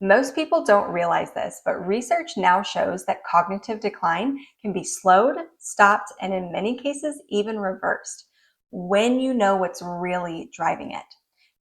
Most people don't realize this, but research now shows that cognitive decline can be slowed, stopped, and in many cases, even reversed when you know what's really driving it.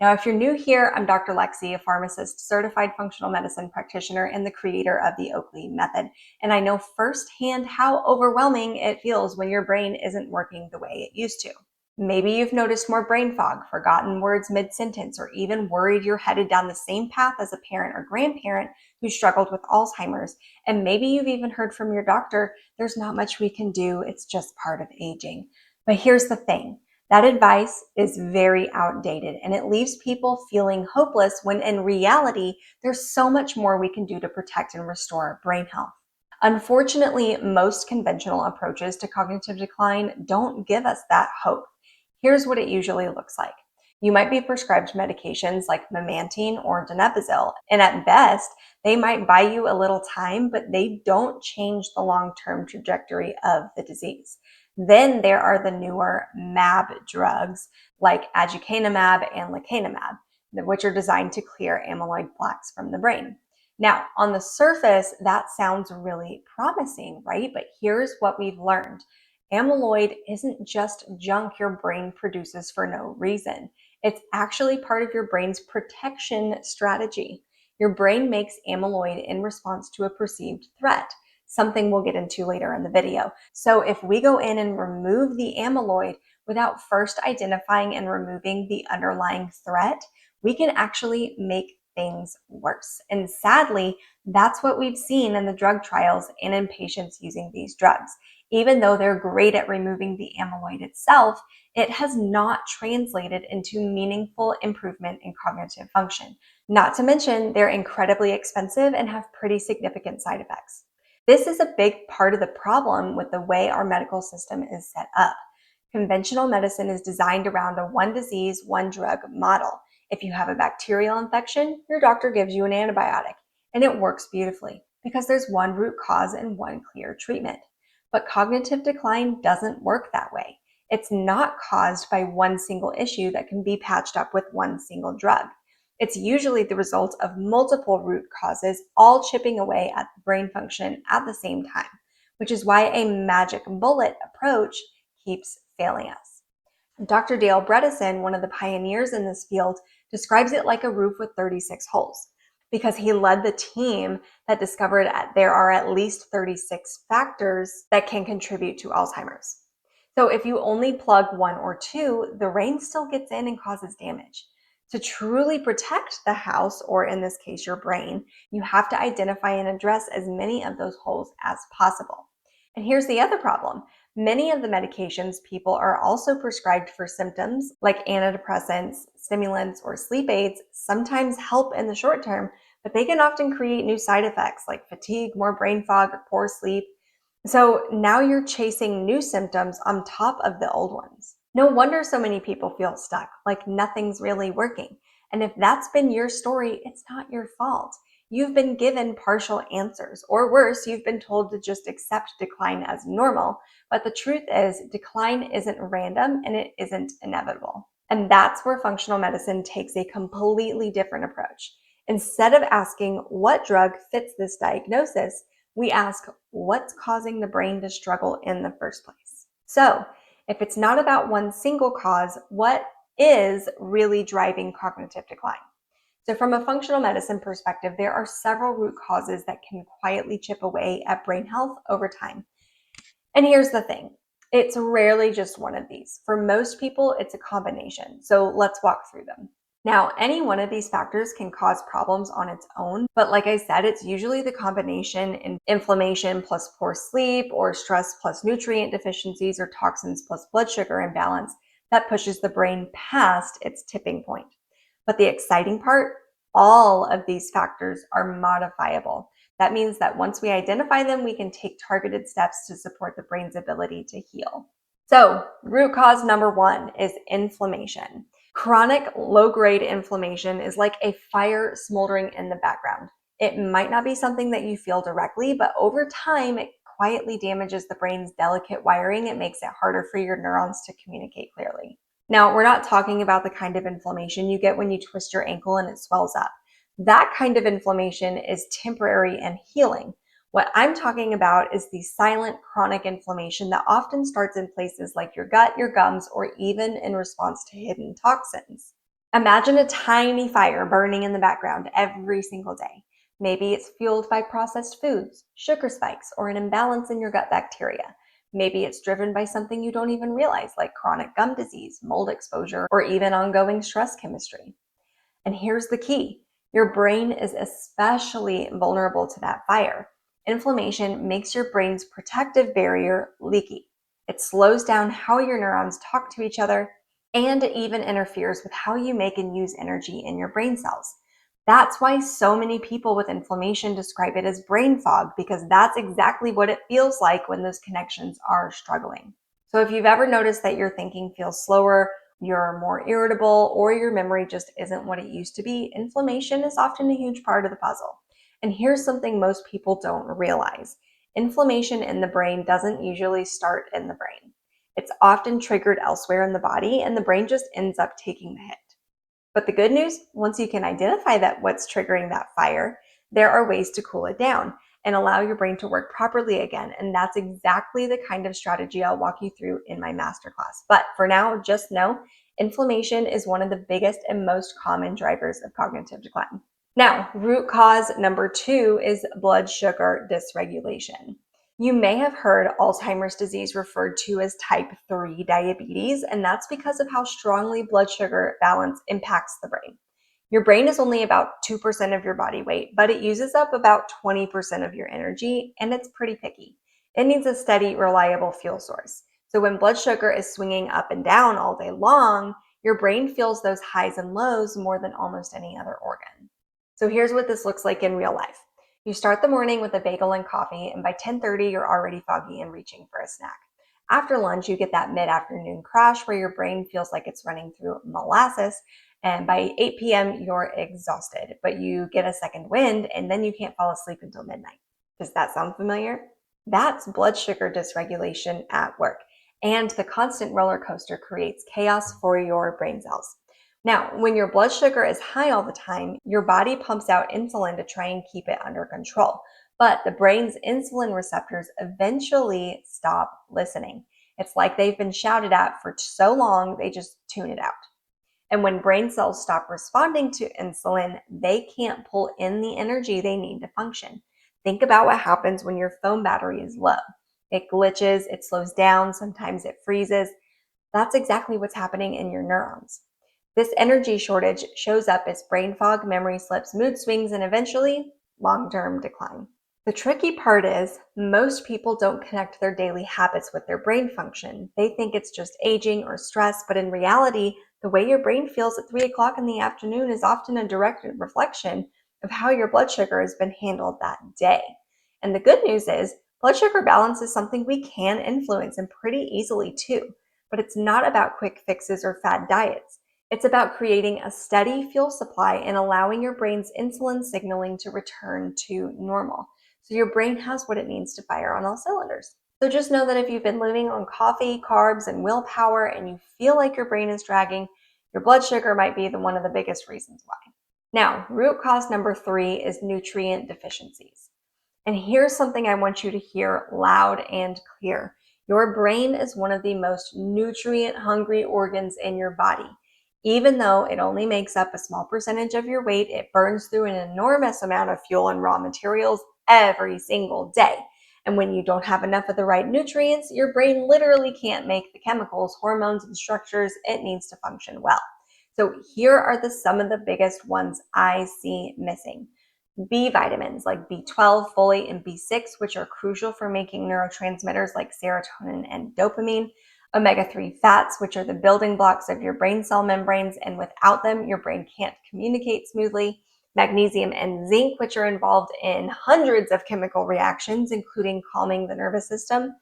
Now, if you're new here, I'm Dr. Lexi, a pharmacist, certified functional medicine practitioner, and the creator of the Oakley method. And I know firsthand how overwhelming it feels when your brain isn't working the way it used to. Maybe you've noticed more brain fog, forgotten words mid-sentence, or even worried you're headed down the same path as a parent or grandparent who struggled with Alzheimer's. And maybe you've even heard from your doctor, there's not much we can do, it's just part of aging. But here's the thing, that advice is very outdated and it leaves people feeling hopeless when in reality, there's so much more we can do to protect and restore brain health. Unfortunately, most conventional approaches to cognitive decline don't give us that hope. Here's what it usually looks like. You might be prescribed medications like memantine or donepezil, and at best, they might buy you a little time, but they don't change the long-term trajectory of the disease. Then there are the newer MAB drugs like aducanumab and lecanemab, which are designed to clear amyloid plaques from the brain. Now, on the surface, that sounds really promising, right? But here's what we've learned. Amyloid isn't just junk your brain produces for no reason. It's actually part of your brain's protection strategy. Your brain makes amyloid in response to a perceived threat, something we'll get into later in the video. So if we go in and remove the amyloid without first identifying and removing the underlying threat, we can actually make things worse. And sadly, that's what we've seen in the drug trials and in patients using these drugs. Even though they're great at removing the amyloid itself, it has not translated into meaningful improvement in cognitive function. Not to mention, they're incredibly expensive and have pretty significant side effects. This is a big part of the problem with the way our medical system is set up. Conventional medicine is designed around a one disease, one drug model. If you have a bacterial infection, your doctor gives you an antibiotic, and it works beautifully because there's one root cause and one clear treatment. But cognitive decline doesn't work that way. It's not caused by one single issue that can be patched up with one single drug. It's usually the result of multiple root causes all chipping away at the brain function at the same time, which is why a magic bullet approach keeps failing us. Dr. Dale Bredesen, one of the pioneers in this field, describes it like a roof with 36 holes because he led the team that discovered there are at least 36 factors that can contribute to Alzheimer's. So if you only plug one or two, the rain still gets in and causes damage. To truly protect the house, or in this case, your brain, you have to identify and address as many of those holes as possible. And here's the other problem. Many of the medications people are also prescribed for symptoms like antidepressants, stimulants, or sleep aids sometimes help in the short term, but they can often create new side effects like fatigue, more brain fog, or poor sleep. So now you're chasing new symptoms on top of the old ones. No wonder so many people feel stuck, like nothing's really working. And if that's been your story, it's not your fault. You've been given partial answers, or worse, you've been told to just accept decline as normal. But the truth is, decline isn't random and it isn't inevitable. And that's where functional medicine takes a completely different approach. Instead of asking what drug fits this diagnosis, we ask what's causing the brain to struggle in the first place. So, if it's not about one single cause, what is really driving cognitive decline? So from a functional medicine perspective, there are several root causes that can quietly chip away at brain health over time. And here's the thing, it's rarely just one of these. For most people, it's a combination. So let's walk through them. Now, any one of these factors can cause problems on its own, but like I said, it's usually the combination in inflammation plus poor sleep, or stress plus nutrient deficiencies, or toxins plus blood sugar imbalance that pushes the brain past its tipping point. But the exciting part, all of these factors are modifiable. That means that once we identify them, we can take targeted steps to support the brain's ability to heal. So, root cause number one is inflammation. Chronic low-grade inflammation is like a fire smoldering in the background. It might not be something that you feel directly, but over time, it quietly damages the brain's delicate wiring. It makes it harder for your neurons to communicate clearly. Now, we're not talking about the kind of inflammation you get when you twist your ankle and it swells up. That kind of inflammation is temporary and healing. What I'm talking about is the silent chronic inflammation that often starts in places like your gut, your gums, or even in response to hidden toxins. Imagine a tiny fire burning in the background every single day. Maybe it's fueled by processed foods, sugar spikes, or an imbalance in your gut bacteria. Maybe it's driven by something you don't even realize, like chronic gum disease, mold exposure, or even ongoing stress chemistry. And here's the key: your brain is especially vulnerable to that fire. Inflammation makes your brain's protective barrier leaky. It slows down how your neurons talk to each other, and it even interferes with how you make and use energy in your brain cells. That's why so many people with inflammation describe it as brain fog, because that's exactly what it feels like when those connections are struggling. So if you've ever noticed that your thinking feels slower, you're more irritable, or your memory just isn't what it used to be, inflammation is often a huge part of the puzzle. And here's something most people don't realize: inflammation in the brain doesn't usually start in the brain. It's often triggered elsewhere in the body, and the brain just ends up taking the hit. But the good news, once you can identify that what's triggering that fire, there are ways to cool it down and allow your brain to work properly again. And that's exactly the kind of strategy I'll walk you through in my masterclass. But for now, just know inflammation is one of the biggest and most common drivers of cognitive decline. Now, root cause number 2 is blood sugar dysregulation. You may have heard Alzheimer's disease referred to as type 3 diabetes, and that's because of how strongly blood sugar balance impacts the brain. Your brain is only about 2% of your body weight, but it uses up about 20% of your energy, and it's pretty picky. It needs a steady, reliable fuel source. So when blood sugar is swinging up and down all day long, your brain feels those highs and lows more than almost any other organ. So here's what this looks like in real life. You start the morning with a bagel and coffee, and by 10:30, you're already foggy and reaching for a snack. After lunch, you get that mid-afternoon crash where your brain feels like it's running through molasses, and by 8 p.m., you're exhausted, but you get a second wind, and then you can't fall asleep until midnight. Does that sound familiar? That's blood sugar dysregulation at work, and the constant roller coaster creates chaos for your brain cells. Now, when your blood sugar is high all the time, your body pumps out insulin to try and keep it under control. But the brain's insulin receptors eventually stop listening. It's like they've been shouted at for so long, they just tune it out. And when brain cells stop responding to insulin, they can't pull in the energy they need to function. Think about what happens when your phone battery is low. It glitches, it slows down, sometimes it freezes. That's exactly what's happening in your neurons. This energy shortage shows up as brain fog, memory slips, mood swings, and eventually long-term decline. The tricky part is most people don't connect their daily habits with their brain function. They think it's just aging or stress, but in reality, the way your brain feels at 3 o'clock in the afternoon is often a direct reflection of how your blood sugar has been handled that day. And the good news is blood sugar balance is something we can influence, and pretty easily too. But it's not about quick fixes or fad diets. It's about creating a steady fuel supply and allowing your brain's insulin signaling to return to normal, so your brain has what it needs to fire on all cylinders. So just know that if you've been living on coffee, carbs, and willpower, and you feel like your brain is dragging, your blood sugar might be one of the biggest reasons why. Now, root cause number 3 is nutrient deficiencies. And here's something I want you to hear loud and clear. Your brain is one of the most nutrient hungry organs in your body. Even though it only makes up a small percentage of your weight, it burns through an enormous amount of fuel and raw materials every single day. And when you don't have enough of the right nutrients, your brain literally can't make the chemicals, hormones, and structures it needs to function well. So here are some of the biggest ones I see missing. B vitamins like B12, folate, and B6, which are crucial for making neurotransmitters like serotonin and dopamine. Omega-3 fats, which are the building blocks of your brain cell membranes, and without them, your brain can't communicate smoothly. Magnesium and zinc, which are involved in hundreds of chemical reactions, including calming the nervous system.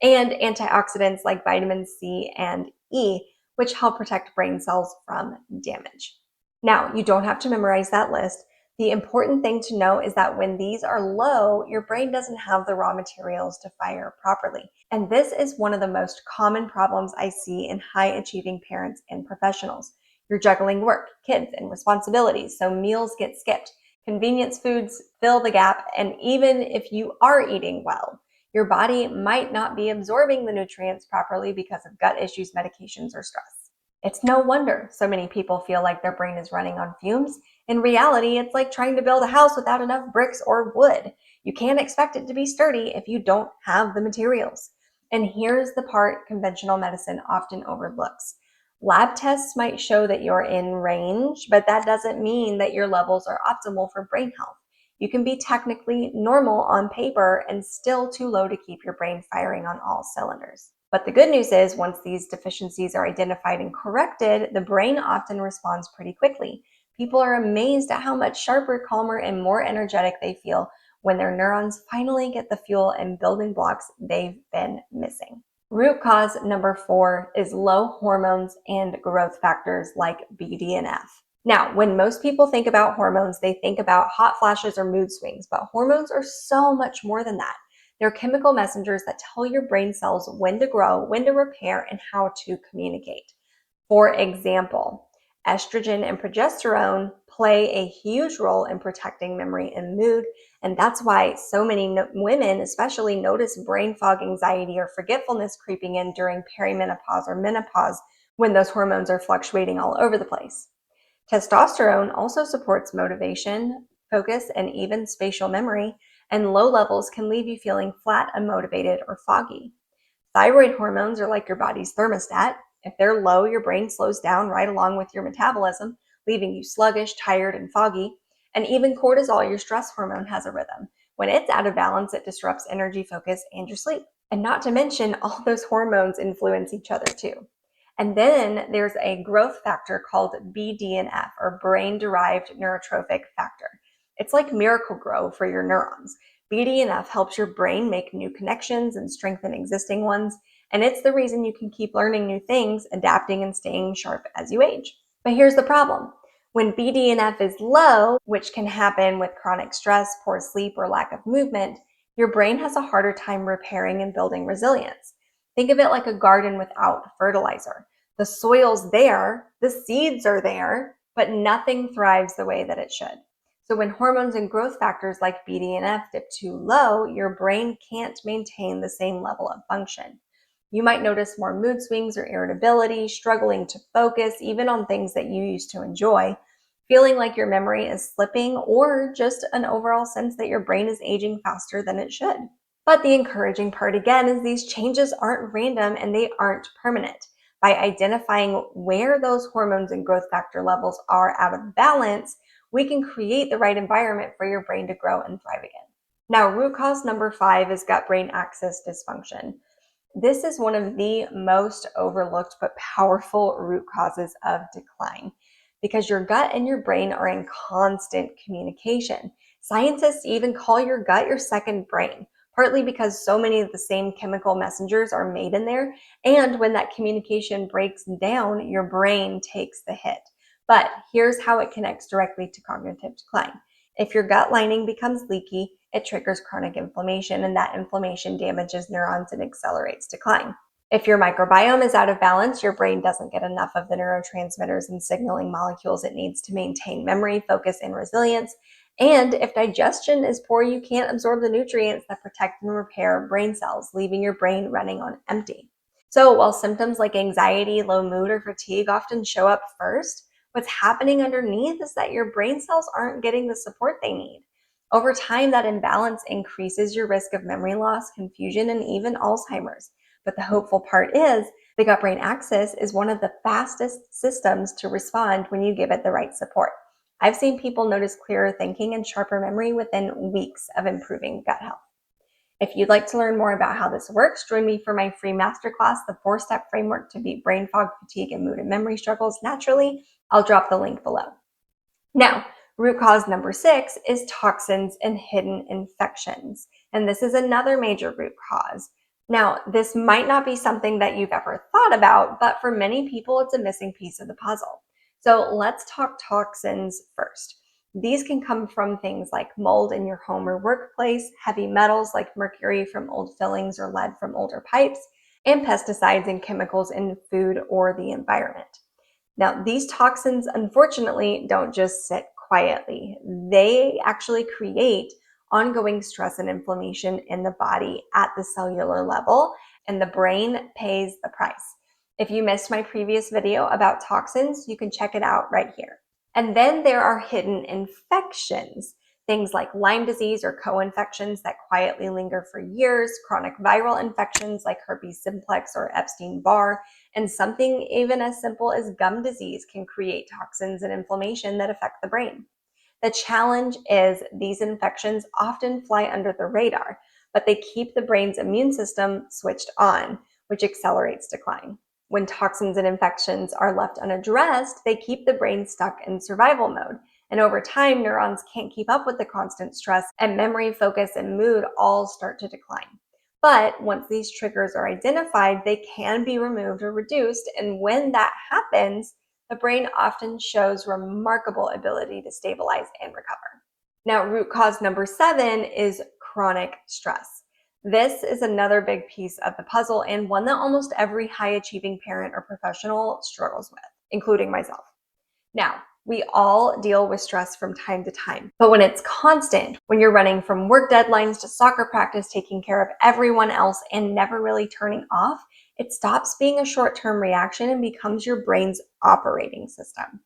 And antioxidants like vitamin C and E, which help protect brain cells from damage. Now, you don't have to memorize that list. The important thing to know is that when these are low, your brain doesn't have the raw materials to fire properly. And this is one of the most common problems I see in high achieving parents and professionals. You're juggling work, kids, and responsibilities, so meals get skipped. Convenience foods fill the gap, and even if you are eating well, your body might not be absorbing the nutrients properly because of gut issues, medications, or stress. It's no wonder so many people feel like their brain is running on fumes. In reality, it's like trying to build a house without enough bricks or wood. You can't expect it to be sturdy if you don't have the materials. And here's the part conventional medicine often overlooks. Lab tests might show that you're in range, but that doesn't mean that your levels are optimal for brain health. You can be technically normal on paper and still too low to keep your brain firing on all cylinders. But the good news is, once these deficiencies are identified and corrected, the brain often responds pretty quickly. People are amazed at how much sharper, calmer, and more energetic they feel when their neurons finally get the fuel and building blocks they've been missing. Root cause number 4 is low hormones and growth factors like BDNF. Now, when most people think about hormones, they think about hot flashes or mood swings, but hormones are so much more than that. They're chemical messengers that tell your brain cells when to grow, when to repair, and how to communicate. For example, estrogen and progesterone play a huge role in protecting memory and mood, and that's why so many women especially notice brain fog, anxiety, or forgetfulness creeping in during perimenopause or menopause when those hormones are fluctuating all over the place. Testosterone also supports motivation, focus, and even spatial memory, and low levels can leave you feeling flat, unmotivated, or foggy. Thyroid hormones are like your body's thermostat. If they're low, your brain slows down right along with your metabolism, leaving you sluggish, tired, and foggy. And even cortisol, your stress hormone, has a rhythm. When it's out of balance, it disrupts energy, focus, and your sleep. And not to mention, all those hormones influence each other too. And then there's a growth factor called BDNF, or brain-derived neurotrophic factor. It's like Miracle-Gro for your neurons. BDNF helps your brain make new connections and strengthen existing ones, and it's the reason you can keep learning new things, adapting, and staying sharp as you age. But here's the problem. When BDNF is low, which can happen with chronic stress, poor sleep, or lack of movement, your brain has a harder time repairing and building resilience. Think of it like a garden without fertilizer. The soil's there, the seeds are there, but nothing thrives the way that it should. So when hormones and growth factors like BDNF dip too low, your brain can't maintain the same level of function. You might notice more mood swings or irritability, struggling to focus, even on things that you used to enjoy, feeling like your memory is slipping, or just an overall sense that your brain is aging faster than it should. But the encouraging part again is these changes aren't random and they aren't permanent. By identifying where those hormones and growth factor levels are out of balance, we can create the right environment for your brain to grow and thrive again. Now, root cause number 5 is gut-brain axis dysfunction. This is one of the most overlooked but powerful root causes of decline because your gut and your brain are in constant communication. Scientists even call your gut your second brain, partly because so many of the same chemical messengers are made in there. And when that communication breaks down, your brain takes the hit. But here's how it connects directly to cognitive decline. If your gut lining becomes leaky, it triggers chronic inflammation, and that inflammation damages neurons and accelerates decline. If your microbiome is out of balance, your brain doesn't get enough of the neurotransmitters and signaling molecules it needs to maintain memory, focus, and resilience. And if digestion is poor, you can't absorb the nutrients that protect and repair brain cells, leaving your brain running on empty. So while symptoms like anxiety, low mood, or fatigue often show up first, what's happening underneath is that your brain cells aren't getting the support they need. Over time, that imbalance increases your risk of memory loss, confusion, and even Alzheimer's. But the hopeful part is the gut-brain axis is one of the fastest systems to respond when you give it the right support. I've seen people notice clearer thinking and sharper memory within weeks of improving gut health. If you'd like to learn more about how this works, join me for my free masterclass, The 4-Step Framework to Beat Brain Fog, Fatigue, and Mood and Memory Struggles Naturally. I'll drop the link below. Now, root cause number 6 is toxins and hidden infections. And this is another major root cause. Now, this might not be something that you've ever thought about, but for many people, it's a missing piece of the puzzle. So let's talk toxins first. These can come from things like mold in your home or workplace, heavy metals like mercury from old fillings or lead from older pipes, and pesticides and chemicals in food or the environment. Now, these toxins, unfortunately, don't just sit quietly. They actually create ongoing stress and inflammation in the body at the cellular level, and the brain pays the price. If you missed my previous video about toxins, you can check it out right here. And then there are hidden infections, things like Lyme disease or co-infections that quietly linger for years, chronic viral infections like herpes simplex or Epstein-Barr, and something even as simple as gum disease can create toxins and inflammation that affect the brain. The challenge is these infections often fly under the radar, but they keep the brain's immune system switched on, which accelerates decline. When toxins and infections are left unaddressed, they keep the brain stuck in survival mode. And over time, neurons can't keep up with the constant stress, and memory, focus, and mood all start to decline. But once these triggers are identified, they can be removed or reduced. And when that happens, the brain often shows remarkable ability to stabilize and recover. Now, root cause number 7 is chronic stress. This is another big piece of the puzzle and one that almost every high achieving parent or professional struggles with, including myself. Now, we all deal with stress from time to time, but when it's constant, when you're running from work deadlines to soccer practice, taking care of everyone else and never really turning off, it stops being a short-term reaction and becomes your brain's operating system.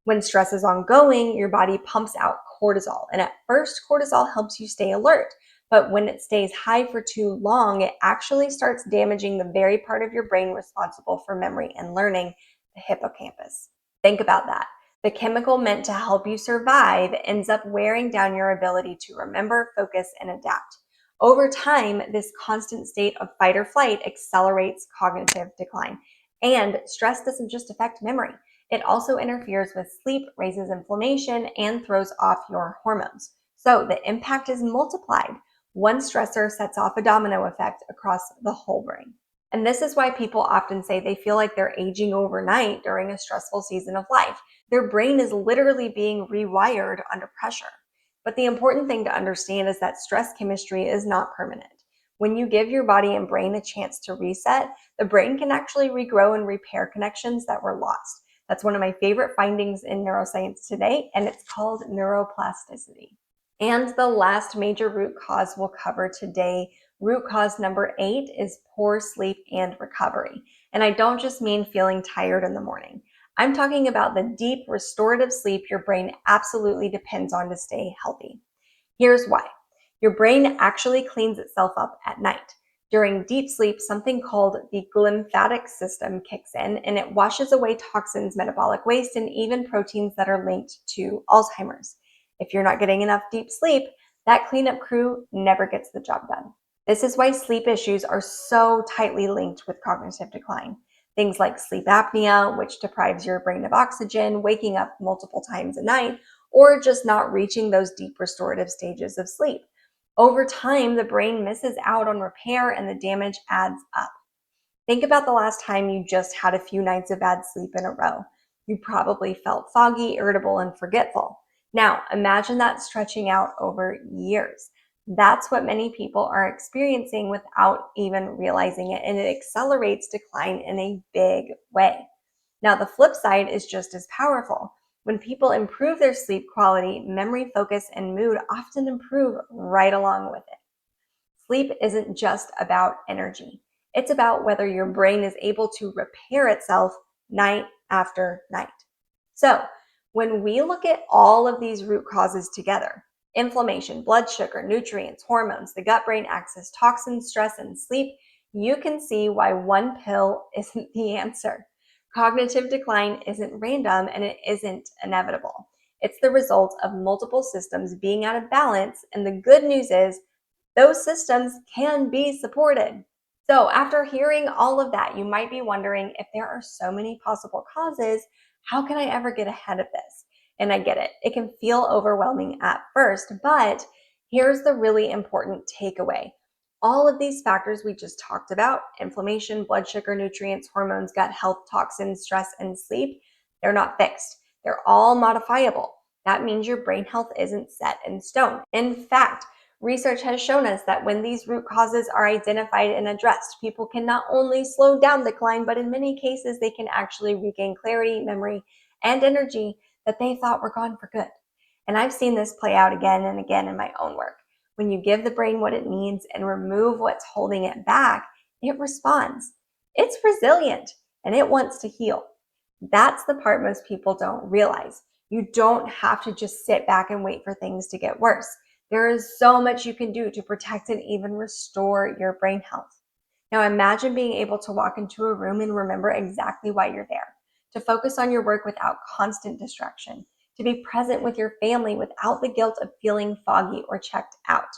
When stress is ongoing, your body pumps out cortisol, and at first, cortisol helps you stay alert. But when it stays high for too long, it actually starts damaging the very part of your brain responsible for memory and learning, the hippocampus. Think about that. The chemical meant to help you survive ends up wearing down your ability to remember, focus, and adapt. Over time, this constant state of fight or flight accelerates cognitive decline. And stress doesn't just affect memory. It also interferes with sleep, raises inflammation, and throws off your hormones. So the impact is multiplied. One stressor sets off a domino effect across the whole brain. And this is why people often say they feel like they're aging overnight during a stressful season of life. Their brain is literally being rewired under pressure. But the important thing to understand is that stress chemistry is not permanent. When you give your body and brain a chance to reset, the brain can actually regrow and repair connections that were lost. That's one of my favorite findings in neuroscience today, and it's called neuroplasticity. And the last major root cause we'll cover today, root cause number 8, is poor sleep and recovery. And I don't just mean feeling tired in the morning. I'm talking about the deep restorative sleep your brain absolutely depends on to stay healthy. Here's why. Your brain actually cleans itself up at night. During deep sleep, something called the glymphatic system kicks in, and it washes away toxins, metabolic waste, and even proteins that are linked to Alzheimer's. If you're not getting enough deep sleep, that cleanup crew never gets the job done. This is why sleep issues are so tightly linked with cognitive decline. Things like sleep apnea, which deprives your brain of oxygen, waking up multiple times a night, or just not reaching those deep restorative stages of sleep. Over time, the brain misses out on repair and the damage adds up. Think about the last time you just had a few nights of bad sleep in a row. You probably felt foggy, irritable, and forgetful. Now, imagine that stretching out over years. That's what many people are experiencing without even realizing it, and it accelerates decline in a big way. Now, the flip side is just as powerful. When people improve their sleep quality, memory, focus, and mood often improve right along with it. Sleep isn't just about energy. It's about whether your brain is able to repair itself night after night. So, when we look at all of these root causes together, inflammation, blood sugar, nutrients, hormones, the gut-brain axis, toxins, stress, and sleep, you can see why one pill isn't the answer. Cognitive decline isn't random and it isn't inevitable. It's the result of multiple systems being out of balance, and the good news is those systems can be supported. So after hearing all of that, you might be wondering, if there are so many possible causes, how can I ever get ahead of this? And I get it. It can feel overwhelming at first, but here's the really important takeaway. All of these factors we just talked about, inflammation, blood sugar, nutrients, hormones, gut health, toxins, stress, and sleep, they're not fixed. They're all modifiable. That means your brain health isn't set in stone. In fact, research has shown us that when these root causes are identified and addressed, people can not only slow down decline, but in many cases, they can actually regain clarity, memory, and energy that they thought were gone for good. And I've seen this play out again and again in my own work. When you give the brain what it needs and remove what's holding it back, it responds. It's resilient and it wants to heal. That's the part most people don't realize. You don't have to just sit back and wait for things to get worse. There is so much you can do to protect and even restore your brain health. Now imagine being able to walk into a room and remember exactly why you're there, to focus on your work without constant distraction, to be present with your family without the guilt of feeling foggy or checked out.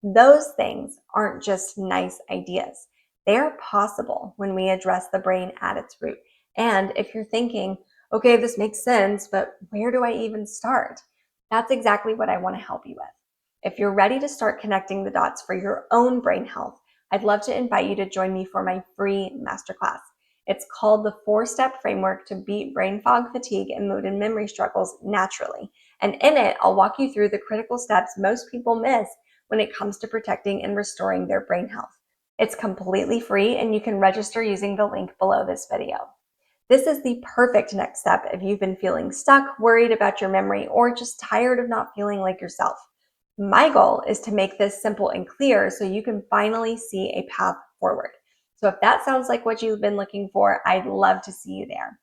Those things aren't just nice ideas. They're possible when we address the brain at its root. And if you're thinking, okay, this makes sense, but where do I even start? That's exactly what I want to help you with. If you're ready to start connecting the dots for your own brain health, I'd love to invite you to join me for my free masterclass. It's called the 4-Step Framework to Beat Brain Fog, Fatigue, and Mood and Memory Struggles Naturally. And in it, I'll walk you through the critical steps most people miss when it comes to protecting and restoring their brain health. It's completely free, and you can register using the link below this video. This is the perfect next step if you've been feeling stuck, worried about your memory, or just tired of not feeling like yourself. My goal is to make this simple and clear so you can finally see a path forward. So if that sounds like what you've been looking for, I'd love to see you there.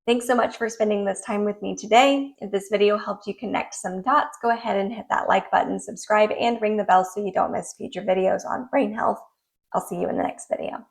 Thanks so much for spending this time with me today. If this video helped you connect some dots, go ahead and hit that like button, subscribe, and ring the bell so you don't miss future videos on brain health. I'll see you in the next video.